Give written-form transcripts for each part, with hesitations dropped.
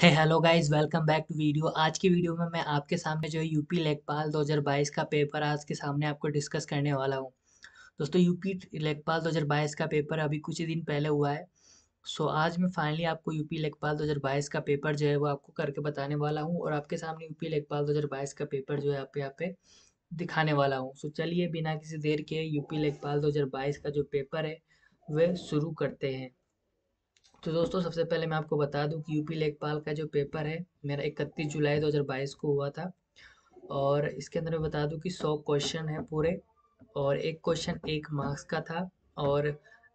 Hey hello guys, welcome back to video. आज की video में मैं आपके सामने जो है यूपी लेखपाल 2022 का पेपर आज के सामने आपको डिस्कस करने वाला हूँ। दोस्तों, यूपी लेखपाल 2022 का पेपर अभी कुछ ही दिन पहले हुआ है। आज मैं फाइनली आपको यूपी लेखपाल 2022 का पेपर जो है वो आपको करके बताने वाला हूँ और आपके सामने यूपी लेखपाल 2022 का पेपर जो है यहाँ पे दिखाने वाला हूँ। चलिए बिना किसी देर के यूपी लेखपाल 2022 का जो पेपर है वह शुरू करते हैं। तो दोस्तों, सबसे पहले मैं आपको बता दूं कि यूपी लेखपाल का जो पेपर है मेरा 31 जुलाई 2022 को हुआ था। और इसके अंदर मैं बता दूं कि 100 क्वेश्चन है पूरे, और एक क्वेश्चन 1 मार्क्स का था। और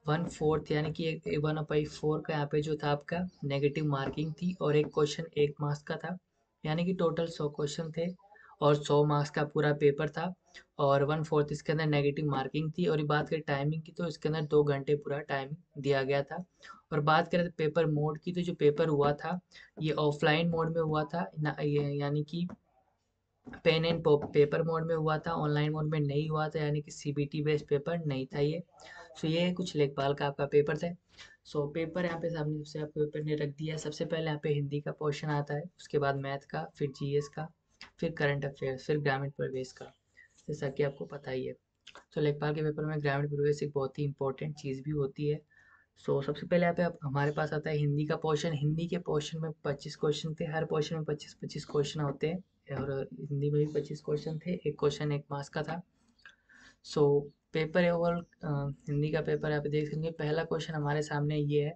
1/4 यानी कि 1/4 का यहाँ पे जो था आपका नेगेटिव मार्किंग थी, और एक क्वेश्चन 1 मार्क्स का था। यानी कि टोटल 100 क्वेश्चन थे और 100 मार्क्स का पूरा पेपर था। और 1/4 इसके अंदर नेगेटिव मार्किंग थी। और ये बात करें टाइमिंग की, तो इसके अंदर 2 घंटे पूरा टाइमिंग दिया गया था। और बात करें पेपर मोड की, तो जो पेपर हुआ था ये ऑफलाइन मोड में हुआ था यानी कि पेन एंड पेपर मोड में हुआ था, ऑनलाइन मोड में नहीं हुआ था, यानी कि सीबीटी बेस्ड पेपर नहीं था ये। ये कुछ लेखपाल का आपका पेपर था। पेपर यहाँ पे सामने से आपको पेपर ने रख दिया है। सबसे पहले यहाँ पे हिंदी का पोर्शन आता है, उसके बाद मैथ का, फिर जीएस का, फिर करंट अफेयर्स, फिर ग्रामीण प्रवेश का, जैसा कि आपको पता ही है। लेखपाल के पेपर में ग्रामीण प्रवेश एक बहुत ही इंपॉर्टेंट चीज़ भी होती है। सबसे पहले यहाँ पे हमारे पास आता है हिंदी का पोर्शन। हिंदी के पोर्शन में 25 क्वेश्चन थे, हर पोर्शन में 25-25 क्वेश्चन होते हैं, और हिंदी में भी 25 क्वेश्चन थे, एक क्वेश्चन 1 मार्क्स का था। सो पेपर है ओवरऑल। हिंदी का पेपर यहाँ पे देख सकते हैं। पहला क्वेश्चन हमारे सामने ये है,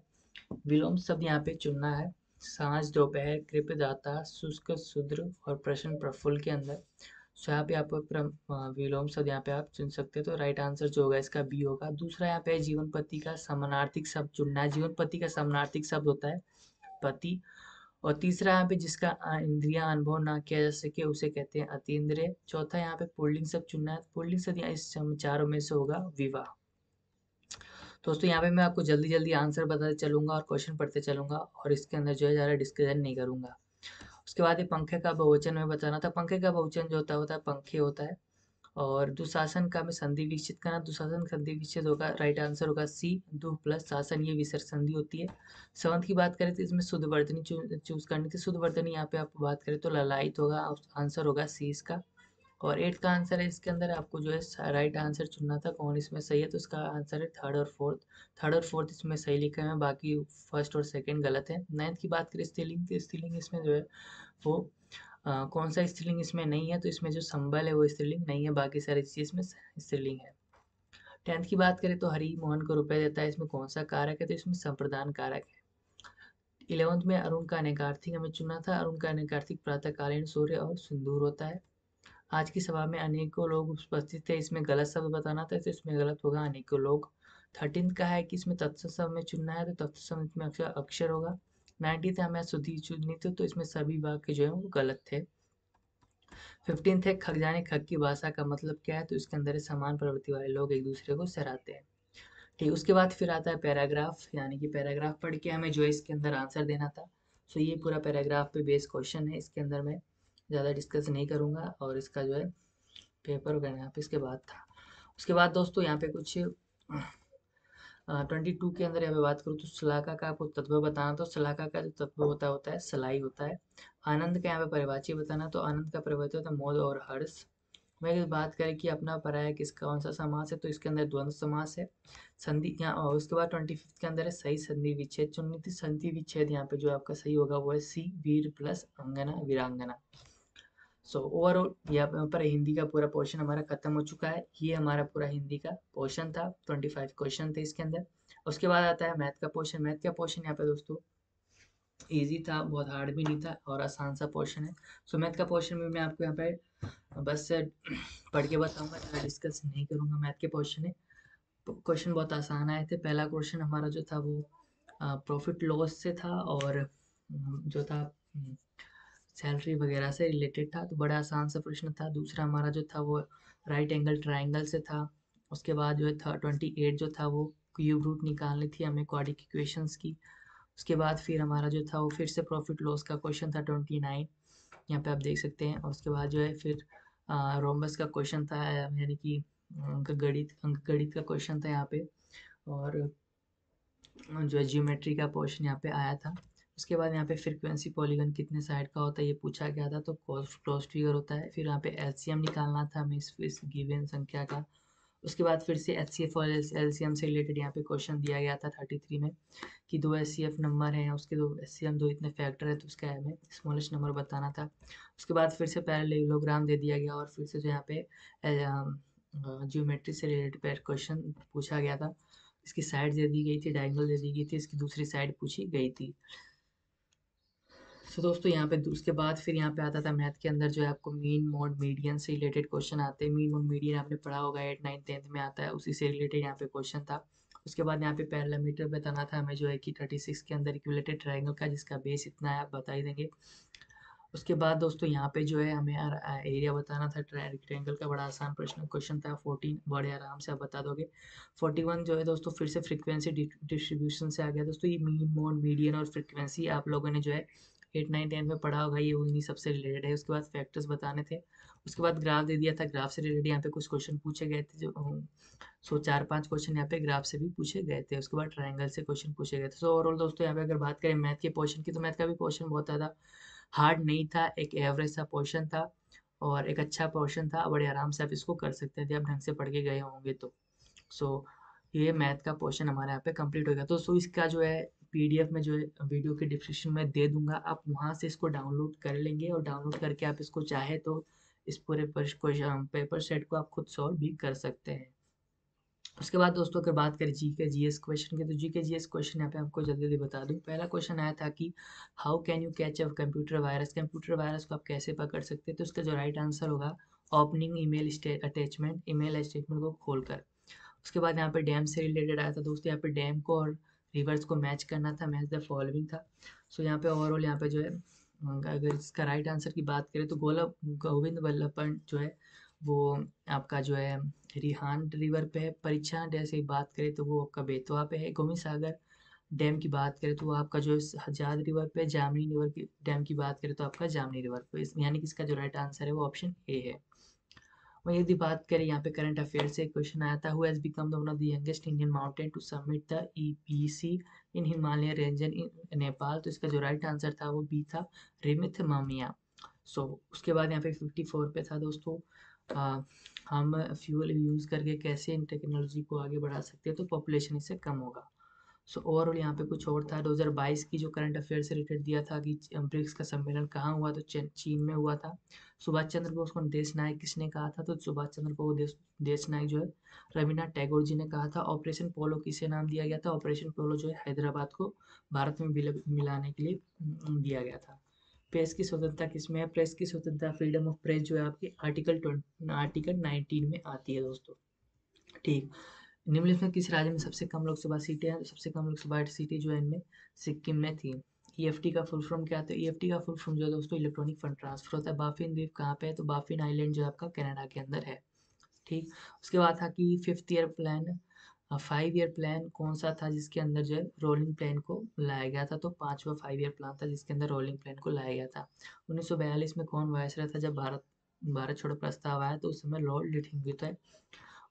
विलोम शब्द यहाँ पे चुनना है। सांझ, दोपहर, कृपदाता, शुष्क, शुद्र और प्रश्न प्रफुल्ल के अंदर। यहाँ पे आप विलोम शब्द यहाँ पे आप चुन सकते हो। तो राइट आंसर जो होगा इसका बी होगा। दूसरा यहाँ पे जीवन पति का समानार्थिक शब्द चुनना है। जीवन पति का समानार्थिक शब्द होता है पति। और तीसरा यहाँ पे जिसका इंद्रिया अनुभव ना किया जा सके उसे कहते हैं अतीन्द्रिय। चौथा यहाँ पे पुल्लिंग शब्द चुनना है। पुल्लिंग शब्द यहाँ इस चारों में से होगा विवाह। दोस्तों, यहाँ पे मैं आपको जल्दी जल्दी आंसर बताते चलूंगा और क्वेश्चन पढ़ते चलूंगा, और इसके अंदर जो है ज़्यादा डिस्कशन नहीं करूंगा। उसके बाद ये पंखे का बहुवचन में बताना था। पंखे का बहुवचन जो होता है पंखे होता है। और दुशासन का में संधि विकसित करना। दुशासन संधि विकसित होगा, राइट आंसर होगा सी। दु प्लस शासन, ये विसर्ग संधि होती है। सेवंथ की बात करें तो इसमें शुद्ध वर्तनी चूज करनी थी। शुद्ध वर्तनी यहाँ पे आप बात करें तो ललायित होगा, आंसर होगा सी इसका। और 8 का आंसर है इसके अंदर आपको जो है राइट आंसर चुनना था, कौन इसमें सही है, तो इसका आंसर है थर्ड और फोर्थ। थर्ड और फोर्थ इसमें सही लिखा है, बाकी फर्स्ट और सेकंड गलत है। 9th की बात करें स्त्रीलिंग, तो स्त्रीलिंग इसमें जो है वो कौन सा स्त्रीलिंग इसमें नहीं है, तो इसमें जो संबल है वो स्त्रीलिंग नहीं है, बाकी सारी चीज़ इसमें स्त्रीलिंग है। 10th की बात करें तो हरि मोहन को रुपए देता है, इसमें कौन सा कारक है, तो इसमें संप्रदान कारक है। 11th में अरुण का अनेकार्थिक हमें चुना था। अरुण का अनेकार्थिक प्रातःकालीन सूर्य और सिंदूर होता है। आज की सभा में अनेकों लोग उपस्थित थे, इसमें गलत शब्द बताना था, तो इसमें गलत होगा अनेकों लोग। 13th का है कि इसमें तत्सम में चुनना है, तो तत्सम में अक्षर होगा। 19th है हमें शुद्धि चुननी थी, तो इसमें सभी वाक्य जो है वो गलत थे। 15th है खग जाने खग की भाषा का मतलब क्या है, तो इसके अंदर है समान प्रवृत्ति वाले लोग एक दूसरे को सराहते हैं। ठीक, उसके बाद फिर आता है पैराग्राफ, यानी कि पैराग्राफ पढ़ के हमें जो है इसके अंदर आंसर देना था। ये पूरा पैराग्राफ पे बेस्ड क्वेश्चन है, इसके अंदर मैं ज़्यादा डिस्कस नहीं करूँगा, और इसका जो है पेपर वगैरह यहाँ पे इसके बाद था। उसके बाद दोस्तों यहाँ पे कुछ 22 के अंदर यहाँ पे बात करूँ तो शलाका का आपको तत्व बताना। तो शलाका का जो तत्व होता है सलाई होता है। आनंद का यहाँ पे परिभाषा बताना। तो आनंद का परिभाषा होता है मोद और हर्ष। मैं अगर बात करें कि अपना पराया किसका कौन सा समास है, तो इसके अंदर द्वंद्व समास है। संधि यहाँ, और उसके बाद 25 के अंदर है सही संधि विच्छेद चुननी थी। संधि विच्छेद यहाँ पे जो आपका सही होगा वो है सी, वीर प्लस अंगना वीरांगना। ओवरऑल यहाँ पर हिंदी का पूरा पोर्शन हमारा खत्म हो चुका है। ये हमारा पूरा हिंदी का पोर्शन था, 25 क्वेश्चन थे इसके अंदर। उसके बाद आता है मैथ का पोर्शन। मैथ का पोर्शन यहाँ पे दोस्तों इजी था, बहुत हार्ड भी नहीं था, और आसान सा पोर्शन है। मैथ का पोर्शन में मैं आपको यहाँ पे बस पढ़ के बताऊंगा, ज़्यादा डिस्कस नहीं करूंगा। मैथ के पोर्शन में क्वेश्चन बहुत आसान आए थे। पहला क्वेश्चन हमारा जो था वो प्रॉफिट लॉस से था, और जो था सैलरी वगैरह से रिलेटेड था, तो बड़ा आसान सा प्रश्न था। दूसरा हमारा जो था वो राइट एंगल ट्राइंगल से था। उसके बाद जो है था 28 जो था वो क्यूब रूट निकालनी थी हमें क्वाड्रेटिक इक्वेशंस की। उसके बाद फिर हमारा जो था वो फिर से प्रॉफिट लॉस का क्वेश्चन था 29, यहाँ पे आप देख सकते हैं। और उसके बाद जो है फिर रोम्बस का क्वेश्चन था, यानी कि अंकगणित का क्वेश्चन था यहाँ पे। और जो है जियोमेट्री का पोर्शन यहाँ पे आया था। उसके बाद यहाँ पे फ्रीक्वेंसी पॉलीगन कितने साइड का होता है ये पूछा गया था, तो क्लोज फिगर होता है। फिर यहाँ पे एलसीएम निकालना था हमें इस गिवन संख्या का। उसके बाद फिर से एचसीएफ और एलसीएम से रिलेटेड यहाँ पे क्वेश्चन दिया गया था 33 में, कि दो एचसीएफ नंबर हैं, उसके दो एचसीएम दो इतने फैक्टर है, तो उसका हमें स्मॉलेस्ट नंबर बताना था। उसके बाद फिर से पैरेललोग्राम दे दिया गया, और फिर से जो यहाँ पे ज्योमेट्री से रिलेटेड क्वेश्चन पूछा गया था। इसकी साइड दे दी गई थी, डायगोनल दे दी गई थी, इसकी दूसरी साइड पूछी गई थी। तो दोस्तों यहाँ पे उसके बाद फिर यहाँ पे आता था मैथ के अंदर जो है आपको मीन मोड मीडियन से रिलेटेड क्वेश्चन आते हैं। मीन मोड मीडियन आपने पढ़ा होगा 8 9 10th में आता है, उसी से रिलेटेड यहाँ पे क्वेश्चन था। उसके बाद यहाँ पे पैरामीटर बताना था हमें, जो है कि 36 के अंदर इक्विलेटरल ट्रायंगल का जिसका बेस इतना है आप बता ही देंगे। उसके बाद दोस्तों यहाँ पे जो है हमें एरिया बताना था रेक्टेंगल का, बड़ा आसान प्रश्न क्वेश्चन था। 14 बड़े आराम से आप बता दोगे। 41 जो है दोस्तों फिर से फ्रीक्वेंसी डिस्ट्रीब्यूशन से आ गया दोस्तों। ये मीन मोड मीडियन और फ्रीक्वेंसी आप लोगों ने जो है 8 9 10 में पढ़ा होगा, ये उन्हीं सबसे रिलेटेड है। उसके बाद फैक्टर्स बताने थे। उसके बाद ग्राफ दे दिया था, ग्राफ से रिलेटेड यहाँ पे कुछ क्वेश्चन पूछे गए थे, जो 4-5 क्वेश्चन यहाँ पे ग्राफ से भी पूछे गए थे। उसके बाद ट्रायंगल से क्वेश्चन पूछे गए थे। सो ओवरऑल दोस्तों यहाँ पे अगर बात करें मैथ के पोर्शन की, तो मैथ का भी पोर्शन बहुत ज़्यादा हार्ड नहीं था, एक एवरेज सा पोर्शन था और एक अच्छा पोर्शन था। बड़े आराम से आप इसको कर सकते थे, आप ढंग से पढ़ के गए होंगे तो। सो ये मैथ का पोर्शन हमारे यहाँ पे कंप्लीट हो गया। तो सो इसका जो है पीडीएफ में जो है वीडियो के डिस्क्रिप्शन में दे दूंगा, आप वहाँ से इसको डाउनलोड कर लेंगे, और डाउनलोड करके आप इसको चाहे तो इस पूरे पेपर सेट को आप खुद सॉल्व भी कर सकते हैं। उसके बाद दोस्तों अगर बात करें जीके जीएस क्वेश्चन की, तो जीके जीएस क्वेश्चन यहाँ पे आपको जल्दी जल्दी बता दूं। पहला क्वेश्चन आया था कि how can you catch a computer virus, computer virus को आप कैसे पकड़ सकते हैं। तो इसका जो राइट आंसर होगा opening email attachment, email attachment को खोलकर। उसके बाद यहाँ पे डैम से रिलेटेड आया था दोस्तों, यहाँ पे डैम को और रिवर्स को मैच करना था, मैच द फॉलोइंग था। सो यहाँ पे ओवरऑल यहाँ पे जो है अगर इसका राइट आंसर की बात करें तो गोविंद वल्लभ पंत जो है वो आपका जो है रिहान रिवर पे है। परीक्षा जैसे ही बात करें तो वो आपका बेतवा पे है। गोविंद सागर डैम की बात करें तो वो आपका जो है हजाद रिवर पे। जामनी रिवर की डैम की बात करें तो आपका जामनी रिवर पे, यानी कि इसका जो राइट आंसर है वो ऑप्शन ए है। वहीं यदि बात करें यहाँ पे करंट अफेयर से क्वेश्चन आया था, who has become the one of the youngest Indian mountain to submit the EPC in Himalaya range in Nepal. तो इसका जो राइट आंसर था वो बी था, रिमिथ मामिया। सो उसके बाद यहाँ पे 54 पे था दोस्तों, आ, हम फ्यूल यूज करके कैसे इन टेक्नोलॉजी को आगे बढ़ा सकते हैं तो पॉपुलेशन इससे कम होगा। सो ओवरऑल यहाँ पे कुछ और था। 2022 की जो करंट अफेयर से रिलेटेड दिया था कि ब्रिक्स का सम्मेलन कहाँ हुआ, तो चीन में हुआ था। सुभाष चंद्र बोस को देश नायक किसने कहा था, तो सुभाष चंद्र को देश नायक जो है रविन्द्रनाथ टैगोर जी ने कहा था। ऑपरेशन पोलो किसे नाम दिया गया था, ऑपरेशन पोलो जो है हैदराबाद को भारत में मिलाने के लिए दिया गया था। प्रेस की स्वतंत्रता किसमें है, प्रेस की स्वतंत्रता फ्रीडम ऑफ प्रेस जो है आपकी आर्टिकल 19 में आती है दोस्तों। ठीक। निम्नलिखित में किस राज्य में सबसे कम लोकसभा सीटें हैं, सबसे कम लोकसभा सीटें जो है इनमें सिक्किम में थी। ईएफटी का फुल फॉर्म क्या था, ईएफटी का फुल फॉर्म जो है दोस्तों इलेक्ट्रॉनिक फंड ट्रांसफर होता है। बाफिन द्वीप कहाँ पे है, तो बाफिन आइलैंड जो है आपका कनाडा के अंदर है। ठीक। उसके बाद था कि 5 ईयर प्लान कौन सा था जिसके अंदर जो है रोलिंग प्लान को लाया गया था, तो 5वां 5 ईयर प्लान था जिसके अंदर रोलिंग प्लान को लाया गया था। 1942 में कौन वायसराय था जब भारत भारत छोड़ो प्रस्ताव आया, तो उस समय लॉर्ड लिटिंगटन थे।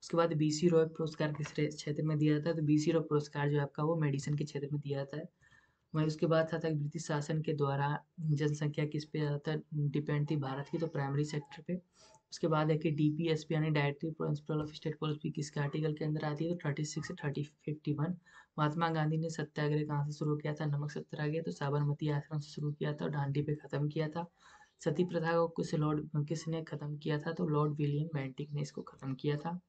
उसके बाद बीसी रॉय पुरस्कार किस क्षेत्र में दिया जाता है, तो बीसी रॉय पुरस्कार जो है आपका वो मेडिसिन के क्षेत्र में दिया जाता है। वहीं उसके बाद था ब्रिटिश शासन के द्वारा जनसंख्या किस पे ज़्यादातर डिपेंड थी, भारत की, तो प्राइमरी सेक्टर पे। उसके बाद है कि डीपीएसपी यानी directive principle of state policy किसके आर्टिकल के अंदर आती है, तो 36 से 51। महात्मा गांधी ने सत्याग्रह कहाँ से शुरू किया था, नमक सत्याग्रह, तो साबरमती आश्रम से शुरू किया था और दांडी पे खत्म किया था। सती प्रथा को किसने खत्म किया था, तो लॉर्ड विलियम बेंटिक ने इसको खत्म किया था।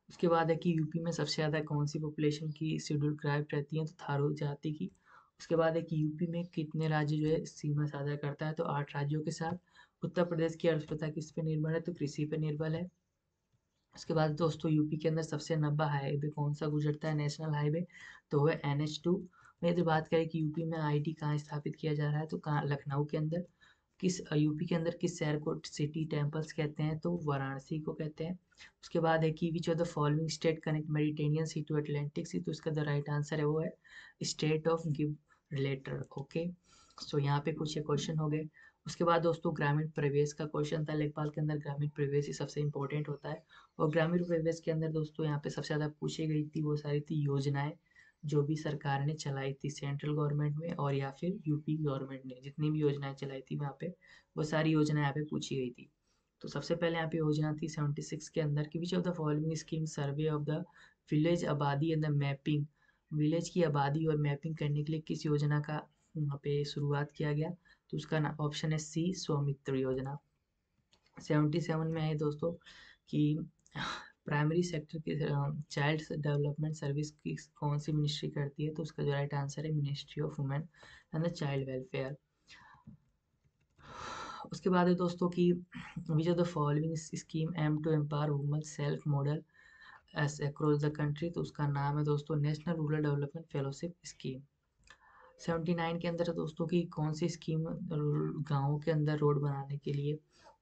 उसके बाद है कि यूपी में सबसे ज़्यादा कौन सी पॉपुलेशन की शेड्यूल ट्राइब रहती है, तो थारू जाति की। उसके बाद है कि यूपी में कितने राज्य जो है सीमा साझा करता है, तो 8 राज्यों के साथ। उत्तर प्रदेश की अर्थव्यवस्था किस पे निर्भर है, तो कृषि पे निर्भर है। उसके बाद दोस्तों यूपी के अंदर सबसे लंबा हाईवे कौन सा गुजरता है, नेशनल हाईवे, तो वह NH2। यदि बात करें कि यूपी में आईटी कहाँ स्थापित किया जा रहा है, तो कहाँ, लखनऊ के अंदर। किस यूपी के अंदर किस शहर को सिटी टेम्पल्स कहते हैं, तो वाराणसी को कहते हैं। उसके बाद है कि which of the following state connect Mediterranean sea to Atlantic sea, तो इसका द राइट आंसर है वो है state of Gibraltar. Okay. So यहाँ पे कुछ ये क्वेश्चन हो गए। उसके बाद दोस्तों ग्रामीण प्रवेश का क्वेश्चन था, लेखपाल के अंदर ग्रामीण प्रवेश ही सबसे इंपॉर्टेंट होता है। और ग्रामीण प्रवेश के अंदर दोस्तों यहाँ पे सबसे ज़्यादा पूछी गई थी वो सारी थी योजनाएं, जो भी सरकार ने चलाई थी सेंट्रल गवर्नमेंट में और या फिर यूपी गवर्नमेंट ने जितनी भी योजनाएं चलाई थी वहाँ पे वो सारी योजनाएं यहाँ पे पूछी गई थी। तो सबसे पहले यहाँ पे योजना थी 76 के अंदर कि which of the following scheme survey of the village आबादी एंड द मैपिंग, विलेज की आबादी और मैपिंग करने के लिए किस योजना का यहाँ पे शुरुआत किया गया। तो उसका ऑप्शन है सी, स्वामित्व योजना। 77 में है दोस्तों कि प्राइमरी सेक्टर के चाइल्ड डेवलपमेंट सर्विस की कौन सी मिनिस्ट्री करती है। तो उसका जो राइट आंसर है ministry of women and the child welfare. उसके बाद है दोस्तों कि which of the following scheme aim to empower woman self model S across the country. तो उसका नाम है दोस्तों national rural development fellowship scheme. 79 के अंदर दोस्तों की कौन सी स्कीम गाँव के अंदर रोड बनाने के लिए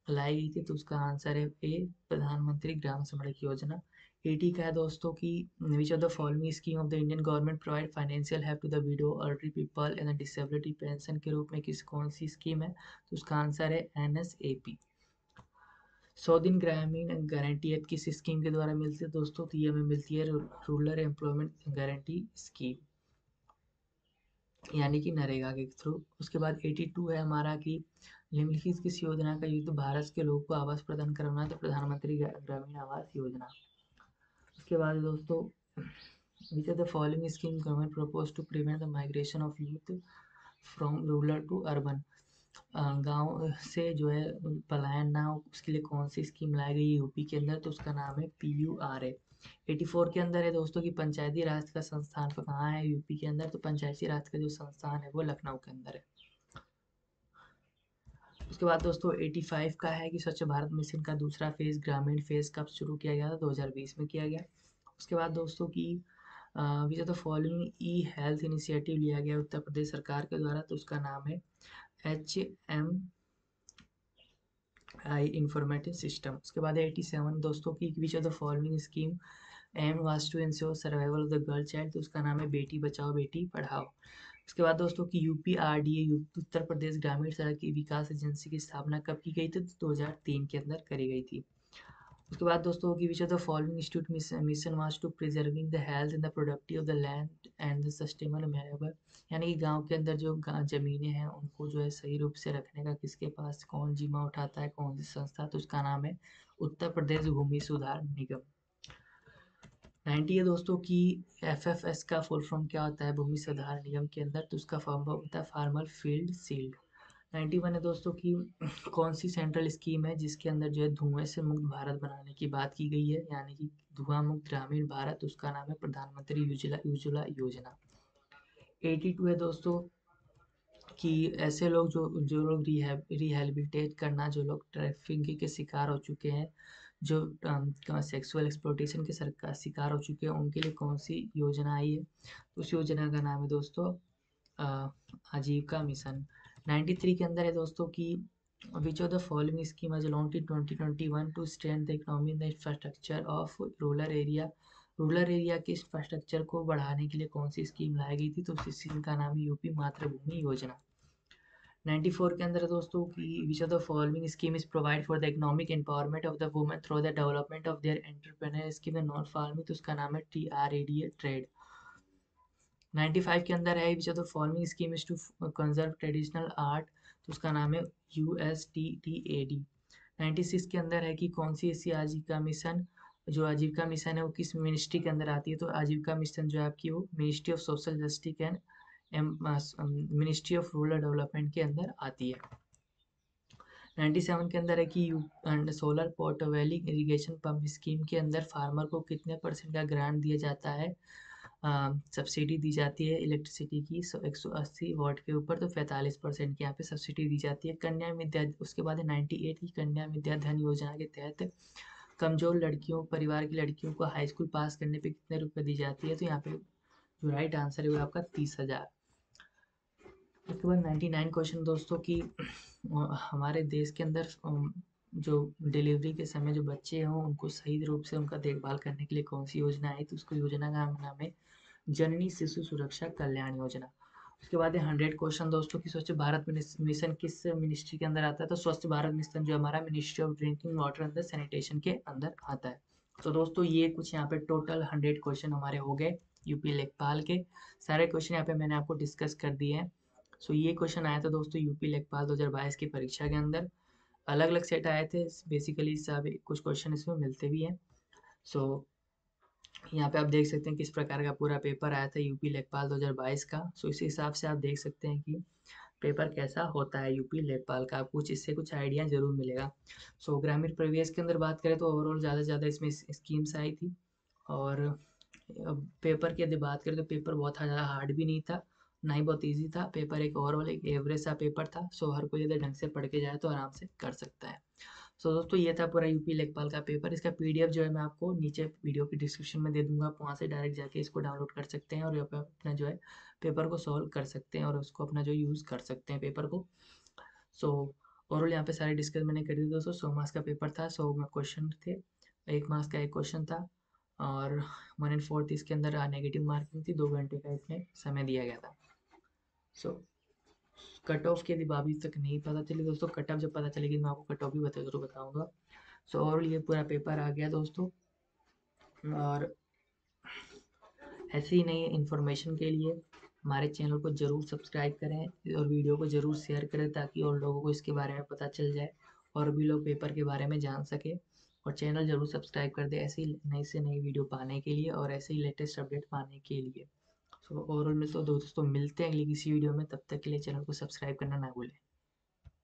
लाई गई थी। तो उसका आंसर है ए, प्रधानमंत्री ग्राम सड़क योजना। 80 का है दोस्तों की which of the following scheme of the Indian government provide financial help to the widow early people and disability pension के रूप में कौन सी स्कीम है। तो उसका आंसर है NSAP। 100 दिन ग्रामीण गारंटी ऐप किस स्कीम के द्वारा मिलती है दोस्तों। तो ये हमें मिलती है रूरल एम्प्लॉयमेंट गारंटी स्कीम यानी कि नरेगा के थ्रू। उसके बाद 82 है हमारा कि निम्नलिखित किस योजना का युद्ध भारत के लोगों को आवास प्रदान करवाना। तो प्रधानमंत्री ग्रामीण आवास योजना। उसके बाद दोस्तों which of the following scheme government propose to prevent the migration of youth from rural to urban, गांव से जो है पलायन ना हो उसके लिए कौन सी स्कीम लाई गई यूपी के अंदर। तो उसका नाम है PURA। 84 के अंदर है दोस्तों की पंचायती राज का संस्थान कहाँ है यूपी के अंदर। तो पंचायती राज का जो संस्थान है वो लखनऊ के अंदर है। उसके बाद दोस्तों 85 का है कि स्वच्छ भारत मिशन का दूसरा फेज ग्रामीण फेज कब शुरू किया गया था। 2020 में किया गया। उसके बाद दोस्तों की which of the following E health initiative लिया गया उत्तर प्रदेश सरकार के द्वारा। तो उसका नाम है HMI इंफॉर्मेटिव सिस्टम। उसके बाद 87 दोस्तों की which of the following scheme aim was to ensure survival of the girl child. तो उसका नाम है बेटी बचाओ बेटी पढ़ाओ। उसके बाद दोस्तों की UPRDA उत्तर प्रदेश ग्रामीण सड़क विकास एजेंसी की स्थापना कब की गई थी। तो 2003 के अंदर करी गई थी। उसके बाद दोस्तों की which of the following institute mission was to preserving the health and the productive of the land and the sustainable manoeuvre, यानी कि गांव के अंदर जो जमीनें हैं उनको जो है सही रूप से रखने का किसके पास कौन जिम्मा उठाता है, कौन सी संस्था। तो उसका नाम है उत्तर प्रदेश भूमि सुधार निगम। 90 है दोस्तों की FFS का फुल फॉर्म क्या होता है भूमि सुधार निगम के अंदर। तो उसका फॉर्म होता है फार्मर फील्ड सील्ड। 91 है दोस्तों की कौन सी सेंट्रल स्कीम है जिसके अंदर जो है धुएं से मुक्त भारत बनाने की बात की गई है, यानी कि धुआं मुक्त ग्रामीण भारत। उसका नाम है प्रधानमंत्री उज्ज्वला योजना। 82 है दोस्तों कि ऐसे लोग जो जो लोग रिहेबिलिटेट करना, जो लोग ट्रैफिकिंग के शिकार हो चुके हैं, जो सेक्सुअल एक्सप्लॉयटेशन के शिकार हो चुके हैं, उनके लिए कौन सी योजना आई है। तो उस योजना का नाम है दोस्तों आजीविका मिशन। 93 के अंदर है दोस्तों कि which of the following scheme has launched in 2021 to strengthen the economy in the infrastructure of rural area. Rural area के इंफ्रास्ट्रक्चर को बढ़ाने के लिए कौन सी स्कीम लाई गई थी। तो उस स्कीम का नाम है यूपी मातृभूमि योजना। 94 के अंदर है दोस्तों कि which of the following scheme is provide for the economic empowerment of the women through the development of their entrepreneur scheme non farming. तो उसका नाम है TRADA ट्रेड। 95 के अंदर है which of the following scheme is to conserve traditional art. तो उसका नाम है USTTAD। 96 के अंदर है कि कौन सी ऐसी आजीविका मिशन, जो आजीविका मिशन है वो किस मिनिस्ट्री के अंदर आती है। तो आजीविका मिशन जो है आपकी वो ministry of social justice and ministry of rural development के अंदर आती है। 97 के अंदर है कि you and solar portable irrigation pump scheme के अंदर फार्मर को कितने % का ग्रांट दिया जाता है, सब्सिडी दी जाती है इलेक्ट्रिसिटी की 180 वाट के ऊपर। तो 45% की यहाँ पे सब्सिडी दी जाती है। कन्या विद्या, उसके बाद 98 की कन्या विद्या धन योजना के तहत कमजोर लड़कियों परिवार की लड़कियों को हाई स्कूल पास करने पे कितने रुपए दी जाती है। तो यहाँ पे जो राइट आंसर है वो आपका 30,000। उसके बाद 99 क्वेश्चन दोस्तों की हमारे देश के अंदर जो डिलीवरी के समय जो बच्चे हों उनको सही रूप से उनका देखभाल करने के लिए कौन सी योजना है। तो उसको योजना का नाम है जननी शिशु सुरक्षा कल्याण योजना। उसके बाद 100 क्वेश्चन दोस्तों की स्वच्छ भारत मिशन किस मिनिस्ट्री के अंदर आता है। तो स्वच्छ भारत मिशन जो हमारा ministry of drinking water and sanitation के अंदर आता है। तो दोस्तों ये कुछ यहाँ पे टोटल 100 क्वेश्चन हमारे हो गए यूपी लेखपाल के सारे क्वेश्चन यहाँ पे मैंने आपको डिस्कस कर दिए हैं। सो ये क्वेश्चन आया था दोस्तों यूपी लेखपाल 2022 की परीक्षा के अंदर। अलग अलग सेट आए थे, बेसिकली सब कुछ क्वेश्चन इसमें मिलते भी हैं। सो यहाँ पे आप देख सकते हैं किस प्रकार का पूरा पेपर आया था यूपी लेखपाल 2022 का। सो इस हिसाब से आप देख सकते हैं कि पेपर कैसा होता है यूपी लेखपाल का, कुछ इससे कुछ आइडिया जरूर मिलेगा। सो ग्रामीण प्रवेश के अंदर बात करें तो ओवरऑल ज़्यादा से ज़्यादा इसमें स्कीम्स आई थी। और अब पेपर की यदि बात करें तो पेपर बहुत ज़्यादा हार्ड भी नहीं था, ना ही बहुत ईजी था। पेपर एक ओवरऑल एक एवरेज सा पेपर था। सो हर कोई यदि ढंग से पढ़ के जाए तो आराम से कर सकता है। सो दोस्तों ये था पूरा यूपी लेखपाल का पेपर। इसका पीडीएफ जो है मैं आपको नीचे वीडियो की डिस्क्रिप्शन में दे दूंगा, आप वहाँ से डायरेक्ट जाके इसको डाउनलोड कर सकते हैं और यहाँ पे अपना जो है पेपर को सॉल्व कर सकते हैं और उसको अपना जो यूज़ कर सकते हैं पेपर को। सो ओवरऑल यहाँ पे सारे डिस्कस मैंने कर दिए दोस्तों। 100 मार्क्स का पेपर था, 100 में क्वेश्चन थे, 1 मार्क्स का एक क्वेश्चन था और 1/4 इसके अंदर नेगेटिव मार्किंग थी। 2 घंटे का इसमें समय दिया गया था। सो कट ऑफ की यदि अभी तक नहीं पता चली दोस्तों, कट ऑफ जब पता चलेगी मैं आपको कट ऑफ भी जरूर बताऊंगा। सो ओवरऑल ये पूरा पेपर आ गया दोस्तों। और ऐसी ही नई इन्फॉर्मेशन के लिए हमारे चैनल को ज़रूर सब्सक्राइब करें और वीडियो को ज़रूर शेयर करें ताकि और लोगों को इसके बारे में पता चल जाए और भी लोग पेपर के बारे में जान सके। और चैनल ज़रूर सब्सक्राइब कर दें ऐसी नई से नई वीडियो पाने के लिए और ऐसे ही लेटेस्ट अपडेट पाने के लिए। सो ओवरऑल में तो दोस्तों मिलते हैं अगली किसी वीडियो में, तब तक के लिए चैनल को सब्सक्राइब करना ना भूलें।